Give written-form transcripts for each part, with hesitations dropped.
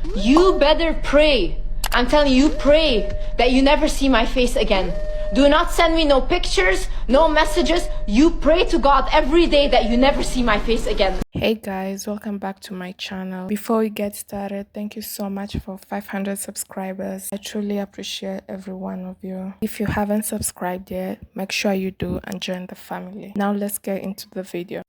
You better pray. I'm telling you, pray that you never see my face again. Do not send me no pictures, no messages. You pray to God every day that you never see my face again. Hey guys, welcome back to my channel. Before we get started, thank you so much for 500 subscribers. I truly appreciate every one of you. If you haven't subscribed yet, make sure you do and join the family. Now let's get into the video.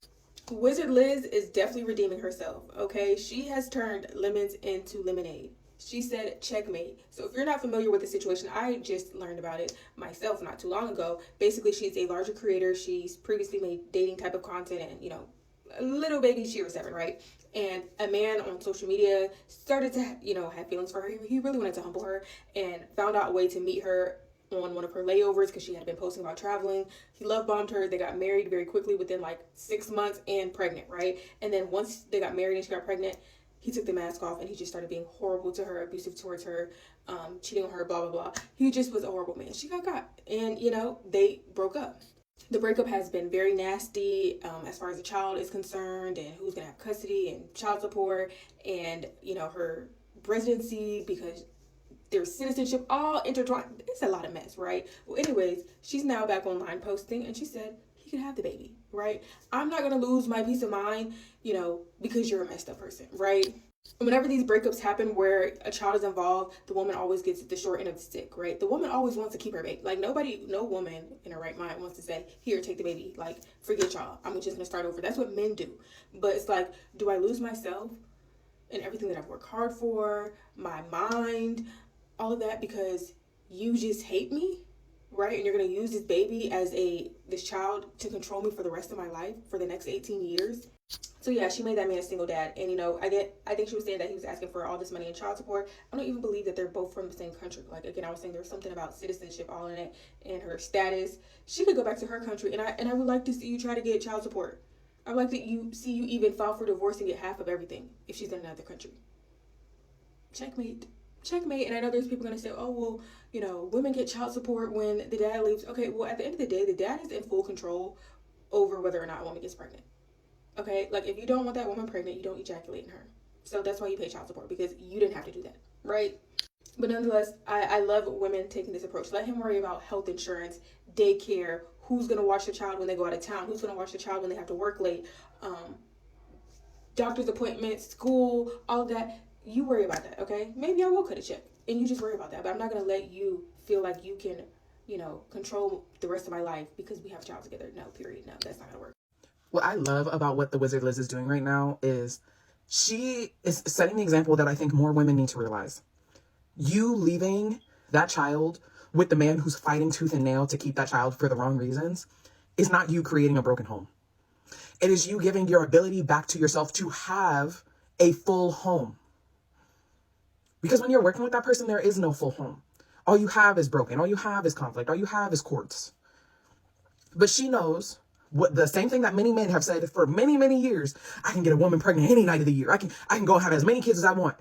Wizard Liz is definitely redeeming herself, okay? She has turned lemons into lemonade. She said checkmate. So if you're not familiar with the situation, I just learned about it myself not too long ago. Basically, she's a larger creator. She's previously made dating type of content and, a little baby, she was 7, right? And a man on social media started to, have feelings for her. He really wanted to humble her and found out a way to meet her on one of her layovers because she had been posting about traveling. He love bombed her. They got married very quickly within like 6 months and pregnant, right? And then once they got married and she got pregnant, he took the mask off and he just started being horrible to her, abusive towards her, cheating on her, blah, blah, blah. He just was a horrible man. She got caught and, they broke up. The breakup has been very nasty as far as the child is concerned and who's going to have custody and child support and, her residency because there's citizenship all intertwined. It's a lot of mess, right? Well, anyways, she's now back online posting and she said he can have the baby, right? I'm not going to lose my peace of mind, because you're a messed up person, right? Whenever these breakups happen where a child is involved, the woman always gets the short end of the stick, right? The woman always wants to keep her baby. Like no woman in her right mind wants to say, here, take the baby. Like, forget y'all. I'm just going to start over. That's what men do. But it's like, do I lose myself and everything that I've worked hard for, my mind, all of that because you just hate me, right? And you're going to use this baby as this child to control me for the rest of my life for the next 18 years. So yeah, she made that man a single dad. And I think she was saying that he was asking for all this money in child support. I don't even believe that they're both from the same country. Like, again, I was saying there's something about citizenship all in it and her status. She could go back to her country and I would like to see you try to get child support. I would like to see you even file for divorce and get half of everything if she's in another country. Checkmate. And I know there's people going to say, oh, well, women get child support when the dad leaves. Okay, well, at the end of the day, the dad is in full control over whether or not a woman gets pregnant. Okay, like if you don't want that woman pregnant, you don't ejaculate in her. So that's why you pay child support, because you didn't have to do that, right? But nonetheless, I love women taking this approach. Let him worry about health insurance, daycare, who's going to watch the child when they go out of town, who's going to watch the child when they have to work late, doctor's appointments, school, all of that. You worry about that, okay? Maybe I will cut a check and you just worry about that, but I'm not going to let you feel like you can, control the rest of my life because we have a child together. No, period. No, that's not going to work. What I love about what the Wizard Liz is doing right now is she is setting the example that I think more women need to realize. You leaving that child with the man who's fighting tooth and nail to keep that child for the wrong reasons is not you creating a broken home. It is you giving your ability back to yourself to have a full home. Because when you're working with that person, there is no full home. All you have is broken. All you have is conflict. All you have is courts. But she knows what the same thing that many men have said for many, many years. I can get a woman pregnant any night of the year. I can go have as many kids as I want.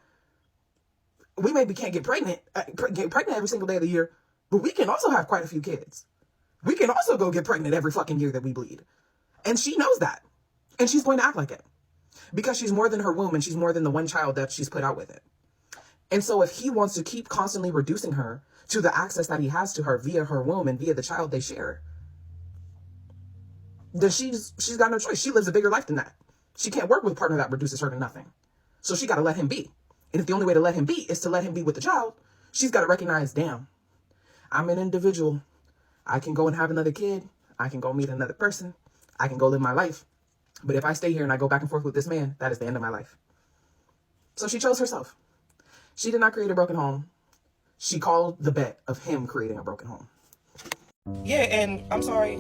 We maybe can't get pregnant every single day of the year, but we can also have quite a few kids. We can also go get pregnant every fucking year that we bleed. And she knows that. And she's going to act like it. Because she's more than her womb and she's more than the one child that she's put out with it. And so if he wants to keep constantly reducing her to the access that he has to her via her womb and via the child they share, then she's got no choice. She lives a bigger life than that. She can't work with a partner that reduces her to nothing. So she got to let him be. And if the only way to let him be is to let him be with the child, she's got to recognize, damn, I'm an individual. I can go and have another kid. I can go meet another person. I can go live my life. But if I stay here and I go back and forth with this man, that is the end of my life. So she chose herself. She did not create a broken home. She called the bet of him creating a broken home. Yeah, and I'm sorry.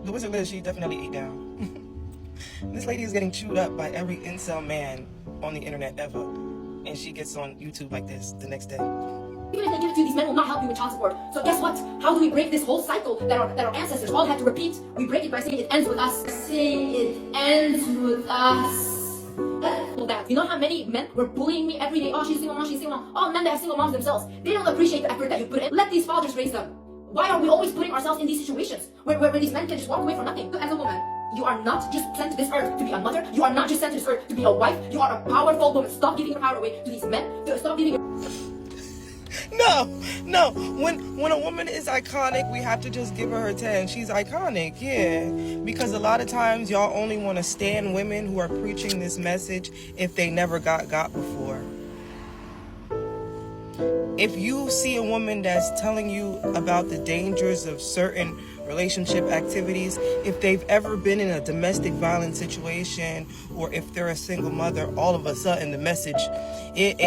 The Wizard Liz, she definitely ate down. This lady is getting chewed up by every incel man on the internet ever. And she gets on YouTube like this the next day. Even if they give it to you, these men will not help you with child support. So guess what? How do we break this whole cycle that our ancestors all had to repeat? We break it by saying it ends with us. Saying it ends with us. That. You know how many men were bullying me every day? Oh, she's a single mom, she's a single mom. Oh, men that have single moms themselves. They don't appreciate the effort that you put in. Let these fathers raise them. Why are we always putting ourselves in these situations where these men can just walk away from nothing? As a woman, You are not just sent to this earth to be a mother. You are not just sent to this earth to be a wife. You are a powerful woman. Stop giving your power away to these men. Stop giving your... No. When a woman is iconic, we have to just give her 10. She's iconic, yeah. Because a lot of times y'all only want to stand women who are preaching this message if they never got before. If you see a woman that's telling you about the dangers of certain relationship activities, if they've ever been in a domestic violence situation, or if they're a single mother, all of a sudden the message, it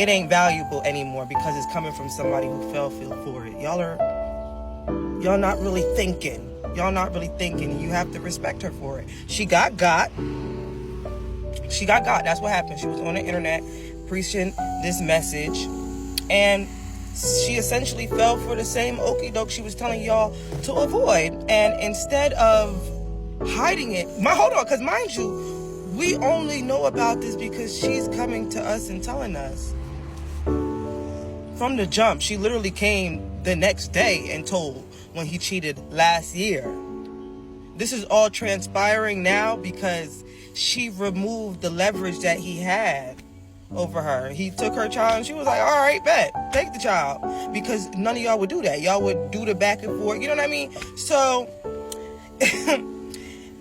ain't valuable anymore because it's coming from somebody who fell for it. Y'all not really thinking. You have to respect her for it. She got got. That's what happened. She was on the internet preaching this message, and she essentially fell for the same okie doke she was telling y'all to avoid. And instead of hiding it, because mind you, we only know about this because she's coming to us and telling us. From the jump, she literally came the next day and told when he cheated last year. This is all transpiring now because she removed the leverage that he had over her. He took her child and she was like, all right, bet, take the child. Because none of y'all would do that. Y'all would do the back and forth. You know what I mean? So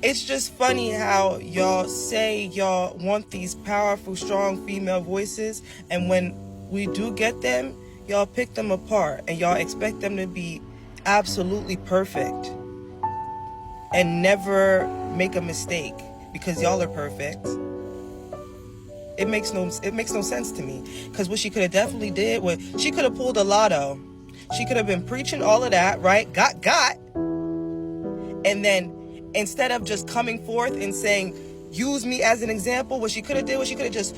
it's just funny how y'all say y'all want these powerful, strong female voices, and when we do get them, y'all pick them apart and y'all expect them to be absolutely perfect and never make a mistake because y'all are perfect. It makes no sense to me. Because what she could have definitely did was she could have pulled a lotto. She could have been preaching all of that, right? Got. And then instead of just coming forth and saying, use me as an example, what she could have did was she could have just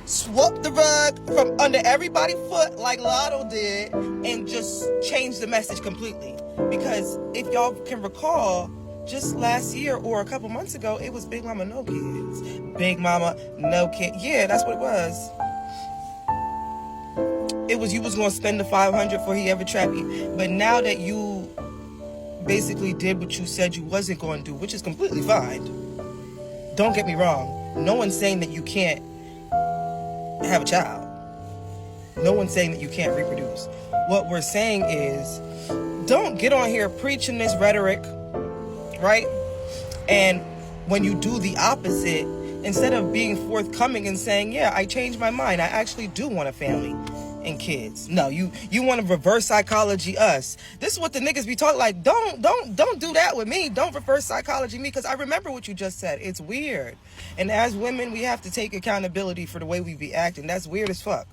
swept the rug from under everybody's foot like Lotto did and just changed the message completely. Because if y'all can recall, just last year or a couple months ago, it was Big Mama No Kids. Big Mama No Kid. Yeah, that's what it was. It was you was going to spend the $500 for he ever trapped you. But now that you basically did what you said you wasn't going to do, which is completely fine. Don't get me wrong. No one's saying that you can't have a child. No one's saying that you can't reproduce. What we're saying is, don't get on here preaching this rhetoric, right? And when you do the opposite, instead of being forthcoming and saying, yeah, I changed my mind, I actually do want a family and kids. No, you want to reverse psychology us. This is what the niggas be talking like, don't do that with me. Don't reverse psychology me, because I remember what you just said. It's weird. And as women, we have to take accountability for the way we be acting. That's weird as fuck.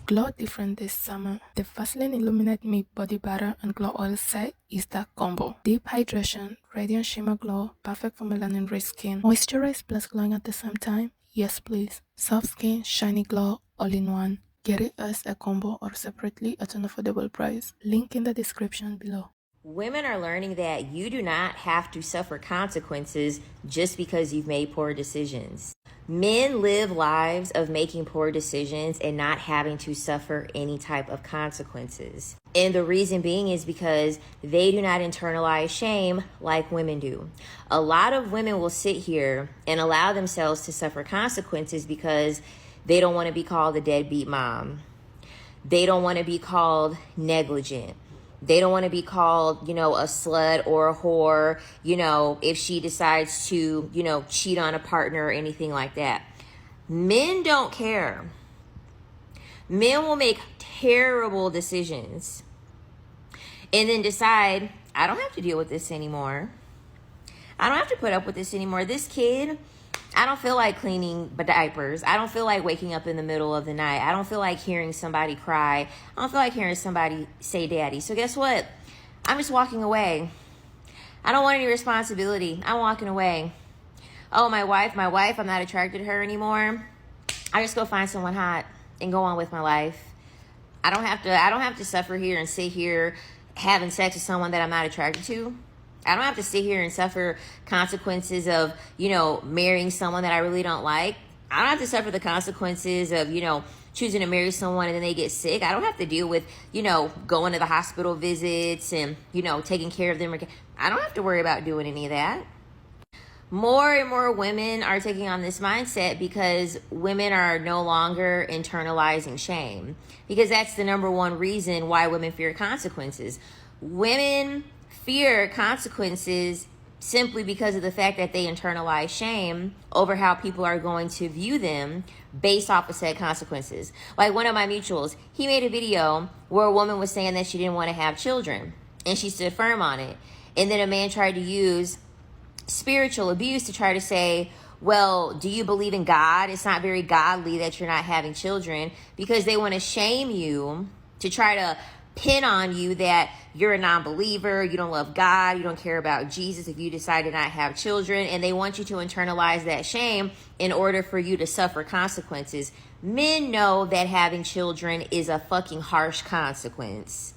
Glow different this summer. The Vaseline Illuminate Me Body Butter and Glow Oil set is that combo. Deep hydration, radiant shimmer glow, perfect for melanin-rich skin. Moisturize plus glowing at the same time? Yes please. Soft skin, shiny glow, all in one. Get it as a combo or separately at an affordable price. Link in the description below. Women are learning that you do not have to suffer consequences just because you've made poor decisions. Men live lives of making poor decisions and not having to suffer any type of consequences. And the reason being is because they do not internalize shame like women do. A lot of women will sit here and allow themselves to suffer consequences because they don't want to be called a deadbeat mom. They don't want to be called negligent. They don't want to be called, a slut or a whore, if she decides to, cheat on a partner or anything like that. Men don't care. Men will make terrible decisions and then decide, I don't have to deal with this anymore. I don't have to put up with this anymore. This kid, I don't feel like cleaning diapers. I don't feel like waking up in the middle of the night. I don't feel like hearing somebody cry. I don't feel like hearing somebody say daddy. So guess what? I'm just walking away. I don't want any responsibility. I'm walking away. Oh, my wife, I'm not attracted to her anymore. I just go find someone hot and go on with my life. I don't have to suffer here and sit here having sex with someone that I'm not attracted to. I don't have to sit here and suffer consequences of, marrying someone that I really don't like. I don't have to suffer the consequences of, choosing to marry someone and then they get sick. I don't have to deal with, going to the hospital visits and, taking care of them. I don't have to worry about doing any of that. More and more women are taking on this mindset because women are no longer internalizing shame, because that's the number one reason why women fear consequences. Women fear consequences simply because of the fact that they internalize shame over how people are going to view them based off of said consequences. Like one of my mutuals, he made a video where a woman was saying that she didn't want to have children, and she stood firm on it. And then a man tried to use spiritual abuse to try to say, well, do you believe in God? It's not very godly that you're not having children, because they want to shame you to try to pin on you that you're a non-believer, you don't love God, you don't care about Jesus if you decide to not have children, and they want you to internalize that shame in order for you to suffer consequences. Men know that having children is a fucking harsh consequence.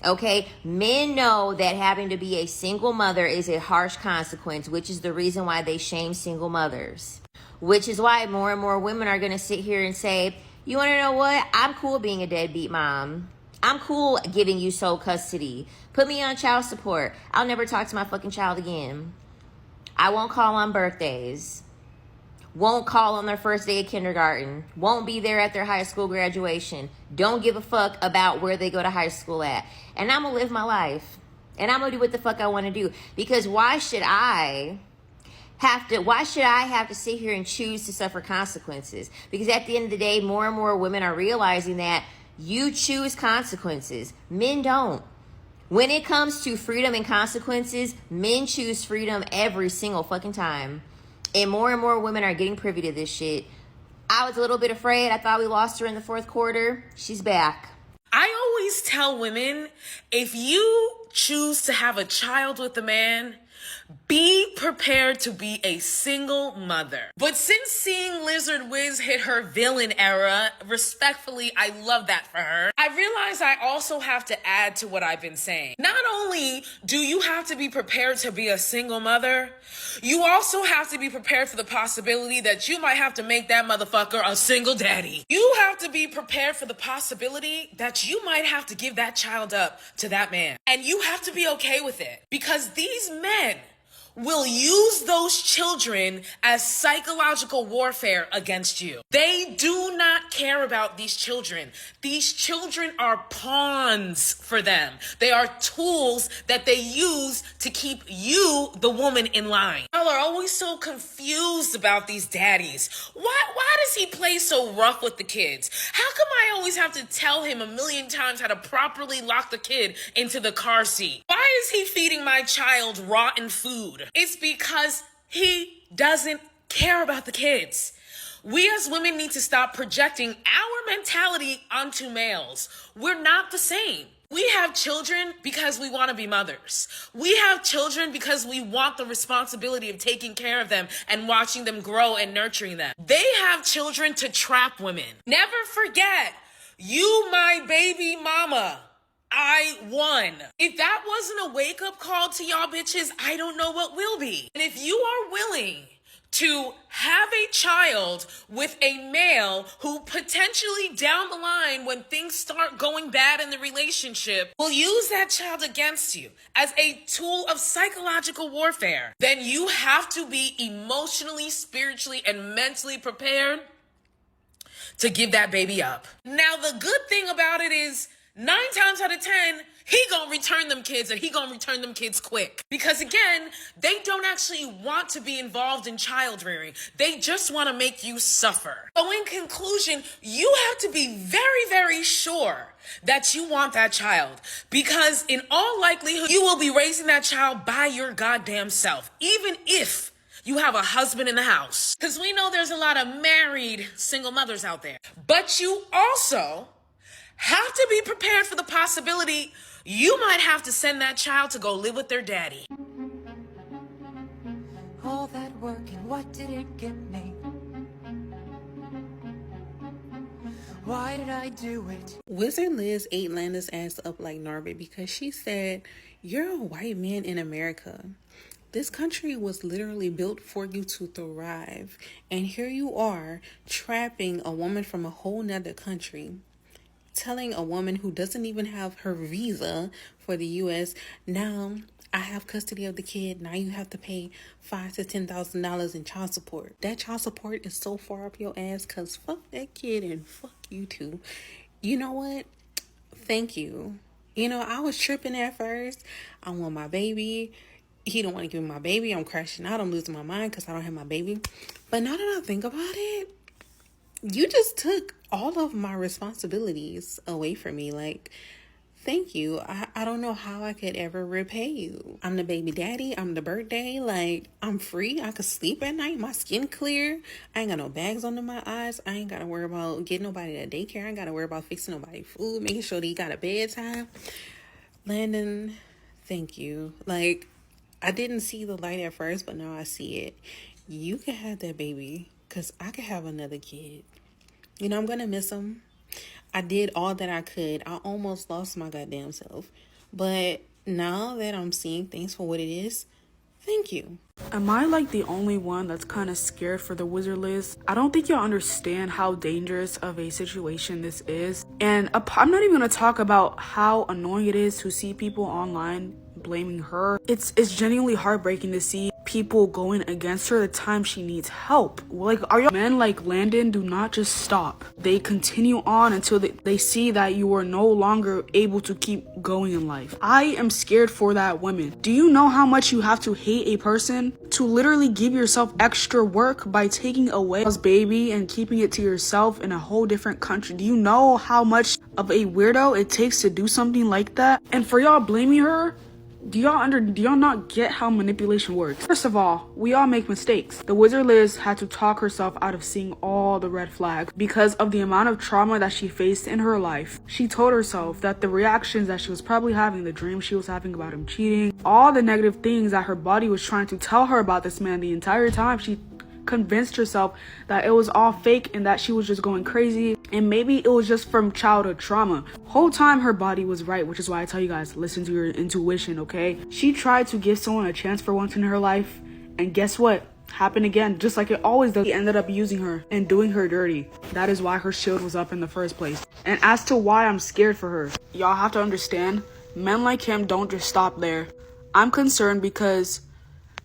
Okay, men know that having to be a single mother is a harsh consequence, which is the reason why they shame single mothers. Which is why more and more women are going to sit here and say, you want to know what? I'm cool being a deadbeat mom. I'm cool giving you sole custody. Put me on child support. I'll never talk to my fucking child again. I won't call on birthdays. Won't call on their first day of kindergarten. Won't be there at their high school graduation. Don't give a fuck about where they go to high school at. And I'm going to live my life. And I'm going to do what the fuck I want to do. Because why should I have to sit here and choose to suffer consequences? Because at the end of the day, more and more women are realizing that you choose consequences. Men don't. When it comes to freedom and consequences, men choose freedom every single fucking time. And more women are getting privy to this shit. I was a little bit afraid. I thought we lost her in the fourth quarter. She's back. I always tell women, if you choose to have a child with a man, be prepared to be a single mother. But since seeing Lizard Wiz hit her villain era, respectfully, I love that for her. I realize I also have to add to what I've been saying. Not only do you have to be prepared to be a single mother, you also have to be prepared for the possibility that you might have to make that motherfucker a single daddy. You have to be prepared for the possibility that you might have to give that child up to that man. And you have to be okay with it, because these men will use those children as psychological warfare against you. They do not care about these children. These children are pawns for them. They are tools that they use to keep you, the woman, in line. Y'all are always so confused about these daddies. Why does he play so rough with the kids? How come I always have to tell him a million times how to properly lock the kid into the car seat? Why is he feeding my child rotten food? It's because he doesn't care about the kids. We as women need to stop projecting our mentality onto males. We're not the same. We have children because we want to be mothers. We have children because we want the responsibility of taking care of them and watching them grow and nurturing them. They have children to trap women. Never forget, you my baby mama. I won. If that wasn't a wake-up call to y'all bitches, I don't know what will be. And if you are willing to have a child with a male who potentially down the line, when things start going bad in the relationship, will use that child against you as a tool of psychological warfare, then you have to be emotionally, spiritually, and mentally prepared to give that baby up. Now, the good thing about it is 9 times out of 10, he gonna return them kids, and he gonna return them kids quick. Because again, they don't actually want to be involved in child rearing. They just want to make you suffer. So in conclusion, you have to be very, very sure that you want that child. Because in all likelihood, you will be raising that child by your goddamn self. Even if you have a husband in the house. Because we know there's a lot of married single mothers out there. But you also have to be prepared for the possibility you might have to send that child to go live with their daddy. All that work, and what did it get me? Why did I do it? Wizard Liz ate Landa's ass up like Norbit because she said, "You're a white man in America. This country was literally built for you to thrive. And here you are trapping a woman from a whole nother country. Telling a woman who doesn't even have her visa for the US, now I have custody of the kid. Now you have to pay $5,000 to $10,000 in child support. That child support is so far up your ass because fuck that kid and fuck you too. You know what? Thank you. You know, I was tripping at first. I want my baby. He don't want to give me my baby. I'm crashing out. I'm losing my mind because I don't have my baby. But now that I think about it, you just took all of my responsibilities away from me. Like, thank you. I don't know how I could ever repay you. I'm the baby daddy. I'm the birthday. Like, I'm free. I could sleep at night. My skin clear. I ain't got no bags under my eyes. I ain't got to worry about getting nobody to daycare. I ain't got to worry about fixing nobody food, making sure they got a bedtime. Landon, thank you. Like, I didn't see the light at first, but now I see it. You can have that baby because I could have another kid. You know, I'm going to miss him. I did all that I could. I almost lost my goddamn self. But now that I'm seeing things for what it is, thank you. Am I like the only one that's kind of scared for the Wizard Liz? I don't think y'all understand how dangerous of a situation this is. And I'm not even going to talk about how annoying it is to see people online blaming her. It's genuinely heartbreaking to see people going against her the time she needs help. Like, are y'all men like Landon? Do not just stop. They continue on until they see that you are no longer able to keep going in life. I am scared for that woman. Do you know how much you have to hate a person to literally give yourself extra work by taking away a baby and keeping it to yourself in a whole different country? Do you know how much of a weirdo it takes to do something like that? And for y'all blaming her, do y'all not get how manipulation works? First of all, we all make mistakes. The Wizard Liz had to talk herself out of seeing all the red flags because of the amount of trauma that she faced in her life. She told herself that the reactions that she was probably having, the dreams she was having about him cheating, all the negative things that her body was trying to tell her about this man the entire time, she convinced herself that it was all fake and that she was just going crazy, and maybe it was just from childhood trauma. Whole time her body was right, which is why I tell you guys, listen to your intuition, okay? She tried to give someone a chance for once in her life, and guess what? Happened again, just like it always does. He ended up using her and doing her dirty. That is why her shield was up in the first place. And as to why I'm scared for her, y'all have to understand, men like him don't just stop there. I'm concerned because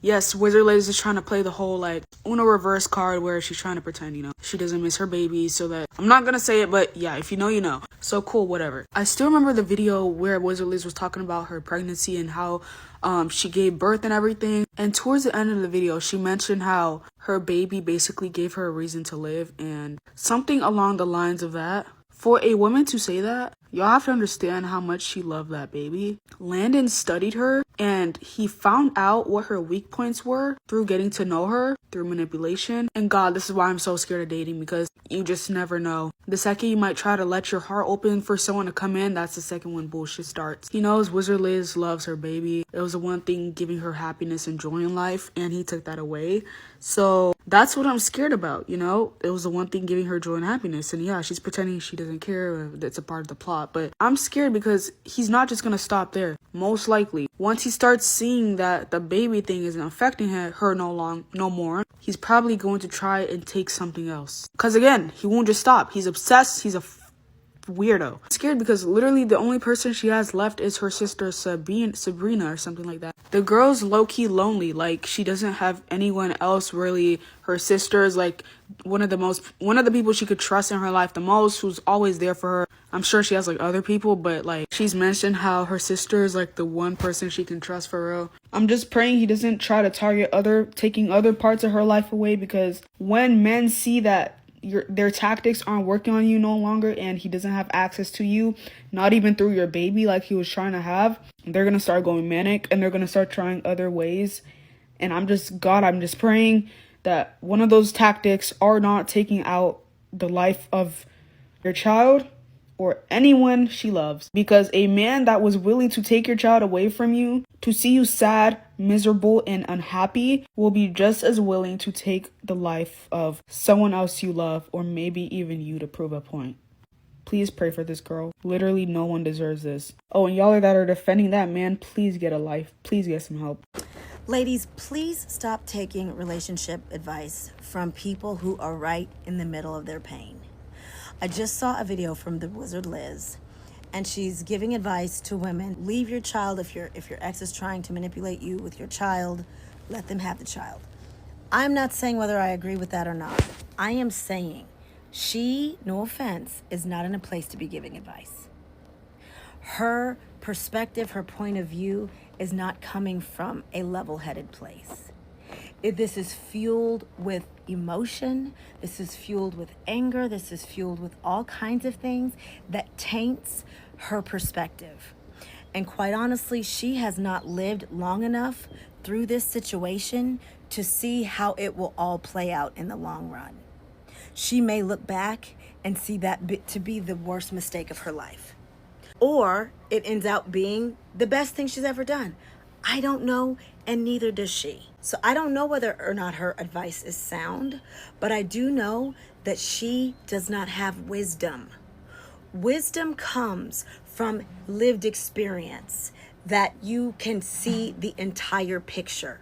yes, Wizard Liz is trying to play the whole like Uno reverse card where she's trying to pretend, you know, she doesn't miss her baby so that, I'm not gonna say it, but yeah, if you know, you know. So cool, whatever. I still remember the video where Wizard Liz was talking about her pregnancy and how she gave birth and everything. And towards the end of the video, she mentioned how her baby basically gave her a reason to live and something along the lines of that. For a woman to say that, y'all have to understand how much she loved that baby. Landon studied her and he found out what her weak points were through getting to know her, through manipulation. And God, this is why I'm so scared of dating, because you just never know. The second you might try to let your heart open for someone to come in, that's the second when bullshit starts. He knows Wizard Liz loves her baby. It was the one thing giving her happiness and joy in life, and he took that away. So that's what I'm scared about, you know? It was the one thing giving her joy and happiness. And yeah, she's pretending she doesn't care, that's a part of the plot. But I'm scared because he's not just gonna stop there. Most likely, once he starts seeing that the baby thing isn't affecting her no more, he's probably going to try and take something else. Because again, he won't just stop. He's obsessed. He's a weirdo. I'm scared because literally the only person she has left is her sister Sabrina or something like that. The girl's low-key lonely. Like, she doesn't have anyone else really. Her sister is like one of the people she could trust in her life the most, who's always there for her. I'm sure she has like other people, but like she's mentioned how her sister is like the one person she can trust for real. I'm just praying he doesn't try to target taking other parts of her life away, because when men see that their tactics aren't working on you no longer and he doesn't have access to you, not even through your baby like he was trying to have, they're gonna start going manic and they're gonna start trying other ways. And I'm just praying that one of those tactics are not taking out the life of your child or anyone she loves, because a man that was willing to take your child away from you to see you sad, miserable, and unhappy will be just as willing to take the life of someone else you love, or maybe even you, to prove a point. Please pray for this girl. Literally no one deserves this. Oh, and y'all that are defending that man, please get a life. Please get some help. Ladies, please stop taking relationship advice from people who are right in the middle of their pain. I just saw a video from the Wizard Liz, and she's giving advice to women. Leave your child if your ex is trying to manipulate you with your child. Let them have the child. I'm not saying whether I agree with that or not. I am saying she, no offense, is not in a place to be giving advice. Her perspective, her point of view is not coming from a level-headed place. This is fueled with emotion, this is fueled with anger, this is fueled with all kinds of things that taints her perspective. And quite honestly, she has not lived long enough through this situation to see how it will all play out in the long run. She may look back and see that to be the worst mistake of her life. Or it ends up being the best thing she's ever done. I don't know, and neither does she. So I don't know whether or not her advice is sound, but I do know that she does not have wisdom. Wisdom comes from lived experience, that you can see the entire picture,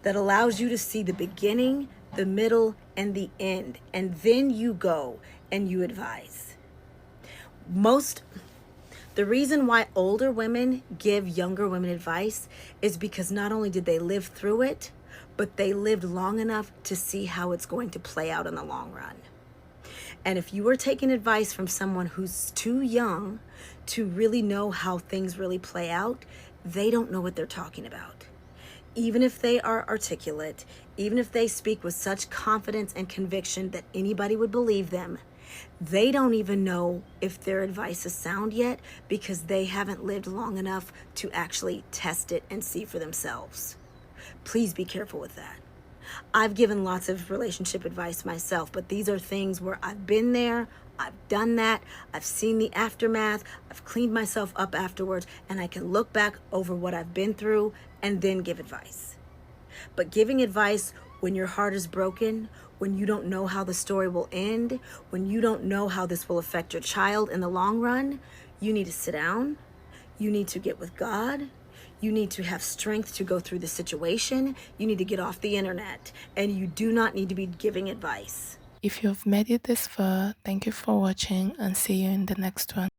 that allows you to see the beginning, the middle, and the end, and then you go and you advise. The reason why older women give younger women advice is because not only did they live through it, but they lived long enough to see how it's going to play out in the long run. And if you are taking advice from someone who's too young to really know how things really play out, they don't know what they're talking about. Even if they are articulate, even if they speak with such confidence and conviction that anybody would believe them, they don't even know if their advice is sound yet because they haven't lived long enough to actually test it and see for themselves. Please be careful with that. I've given lots of relationship advice myself, but these are things where I've been there, I've done that, I've seen the aftermath, I've cleaned myself up afterwards, and I can look back over what I've been through and then give advice. But giving advice when your heart is broken, when you don't know how the story will end, when you don't know how this will affect your child in the long run, you need to sit down, you need to get with God, you need to have strength to go through the situation, you need to get off the internet, and you do not need to be giving advice. If you've made it this far, thank you for watching and see you in the next one.